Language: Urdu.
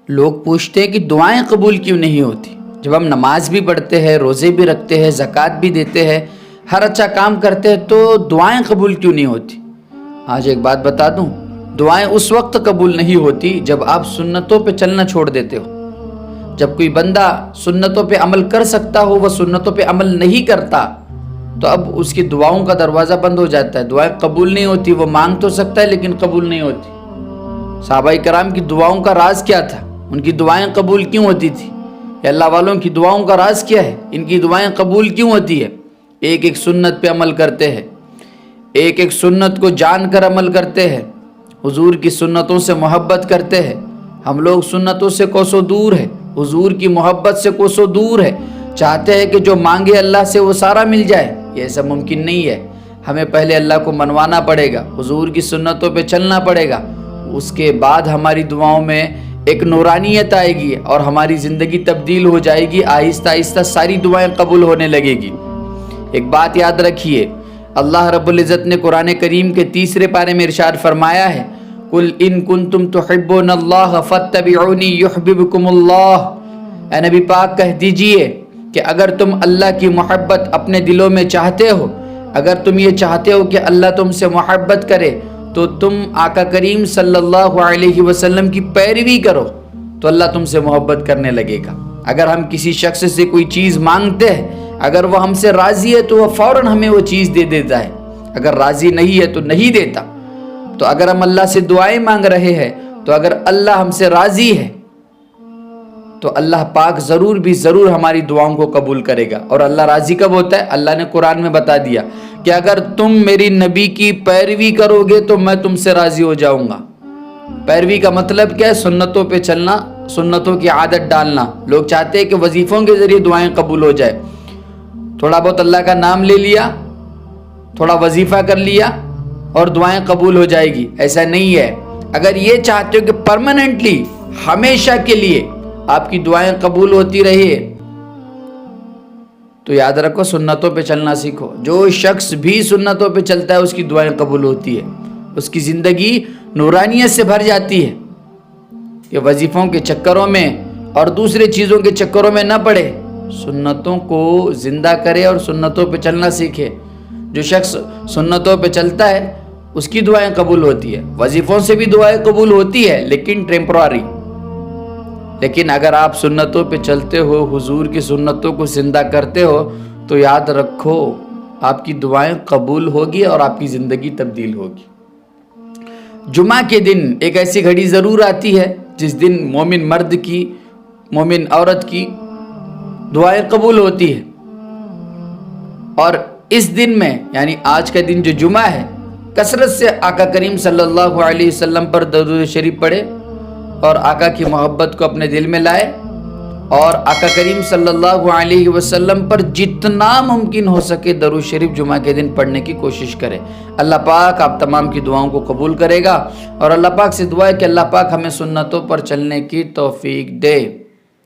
لوگ پوچھتے ہیں کہ دعائیں قبول کیوں نہیں ہوتی؟ جب ہم نماز بھی پڑھتے ہیں، روزے بھی رکھتے ہیں، زکوٰۃ بھی دیتے ہیں، ہر اچھا کام کرتے ہیں، تو دعائیں قبول کیوں نہیں ہوتی؟ آج ایک بات بتا دوں، دعائیں اس وقت قبول نہیں ہوتی جب آپ سنتوں پہ چلنا چھوڑ دیتے ہو۔ جب کوئی بندہ سنتوں پہ عمل کر سکتا ہو، وہ سنتوں پہ عمل نہیں کرتا، تو اب اس کی دعاؤں کا دروازہ بند ہو جاتا ہے، دعائیں قبول نہیں ہوتی۔ وہ مانگ تو سکتا ہے لیکن قبول نہیں ہوتی۔ صحابہ کرام کی دعاؤں کا راز کیا تھا؟ ان کی دعائیں قبول کیوں ہوتی تھی؟ یا اللہ والوں کی دعاؤں کا راز کیا ہے؟ ان کی دعائیں قبول کیوں ہوتی ہے؟ ایک ایک سنت پہ عمل کرتے ہیں، ایک ایک سنت کو جان کر عمل کرتے ہیں، حضور کی سنتوں سے محبت کرتے ہیں۔ ہم لوگ سنتوں سے کوسوں دور ہے، حضور کی محبت سے کوسوں دور ہے، چاہتے ہیں کہ جو مانگے اللہ سے وہ سارا مل جائے۔ یہ ایسا ممکن نہیں ہے، ہمیں پہلے اللہ کو منوانا پڑے گا، حضور کی سنتوں پہ چلنا پڑے گا، اس کے بعد ہماری دعاؤں میں ایک نورانیت آئے گی اور ہماری زندگی تبدیل ہو جائے گی، آہستہ آہستہ ساری دعائیں قبول ہونے لگے گی۔ ایک بات یاد رکھیے، اللہ رب العزت نے قرآن کریم کے 3 پارے میں ارشاد فرمایا ہے، قُلْ إِن كُنتُمْ تُحِبُّونَ اللَّهَ فَاتَّبِعُونِي يُحْبِبْكُمُ اللَّهُ۔ اے نبی پاک کہہ دیجئے کہ اگر تم اللہ کی محبت اپنے دلوں میں چاہتے ہو، اگر تم یہ چاہتے ہو کہ اللہ تم سے محبت کرے، تو تم آقا کریم صلی اللہ علیہ وسلم کی پیروی کرو، تو اللہ تم سے محبت کرنے لگے گا۔ اگر ہم کسی شخص سے کوئی چیز مانگتے ہیں، اگر وہ ہم سے راضی ہے تو وہ فوراً ہمیں وہ چیز دے دیتا ہے، اگر راضی نہیں ہے تو نہیں دیتا۔ تو اگر ہم اللہ سے دعائیں مانگ رہے ہیں، تو اگر اللہ ہم سے راضی ہے تو اللہ پاک ضرور بھی ضرور ہماری دعاؤں کو قبول کرے گا۔ اور اللہ راضی کب ہوتا ہے؟ اللہ نے قرآن میں بتا دیا کہ اگر تم میری نبی کی پیروی کرو گے تو میں تم سے راضی ہو جاؤں گا۔ پیروی کا مطلب کیا ہے؟ سنتوں پہ چلنا، سنتوں کی عادت ڈالنا۔ لوگ چاہتے ہیں کہ وظیفوں کے ذریعے دعائیں قبول ہو جائے، تھوڑا بہت اللہ کا نام لے لیا، تھوڑا وظیفہ کر لیا اور دعائیں قبول ہو جائے گی، ایسا نہیں ہے۔ اگر یہ چاہتے ہو کہ پرماننٹلی ہمیشہ کے لیے آپ کی دعائیں قبول ہوتی رہے، تو یاد رکھو سنتوں پہ چلنا سیکھو۔ جو شخص بھی سنتوں پہ چلتا ہے اس کی دعائیں قبول ہوتی ہے، اس کی زندگی نورانیت سے بھر جاتی ہے۔ یہ وظیفوں کے چکروں میں اور دوسرے چیزوں کے چکروں میں نہ پڑے، سنتوں کو زندہ کرے اور سنتوں پہ چلنا سیکھے۔ جو شخص سنتوں پہ چلتا ہے اس کی دعائیں قبول ہوتی ہے، وظیفوں سے بھی دعائیں قبول ہوتی ہے لیکن ٹیمپراری۔ لیکن اگر آپ سنتوں پہ چلتے ہو، حضور کی سنتوں کو زندہ کرتے ہو، تو یاد رکھو آپ کی دعائیں قبول ہوگی اور آپ کی زندگی تبدیل ہوگی۔ جمعہ کے دن ایک ایسی گھڑی ضرور آتی ہے جس دن مومن مرد کی، مومن عورت کی دعائیں قبول ہوتی ہے، اور اس دن میں یعنی آج کا دن جو جمعہ ہے، کثرت سے آقا کریم صلی اللہ علیہ وسلم پر درود شریف پڑھے اور آقا کی محبت کو اپنے دل میں لائے، اور آقا کریم صلی اللہ علیہ وسلم پر جتنا ممکن ہو سکے درود شریف جمعہ کے دن پڑھنے کی کوشش کرے۔ اللہ پاک آپ تمام کی دعاؤں کو قبول کرے گا، اور اللہ پاک سے دعا ہے کہ اللہ پاک ہمیں سنتوں پر چلنے کی توفیق دے۔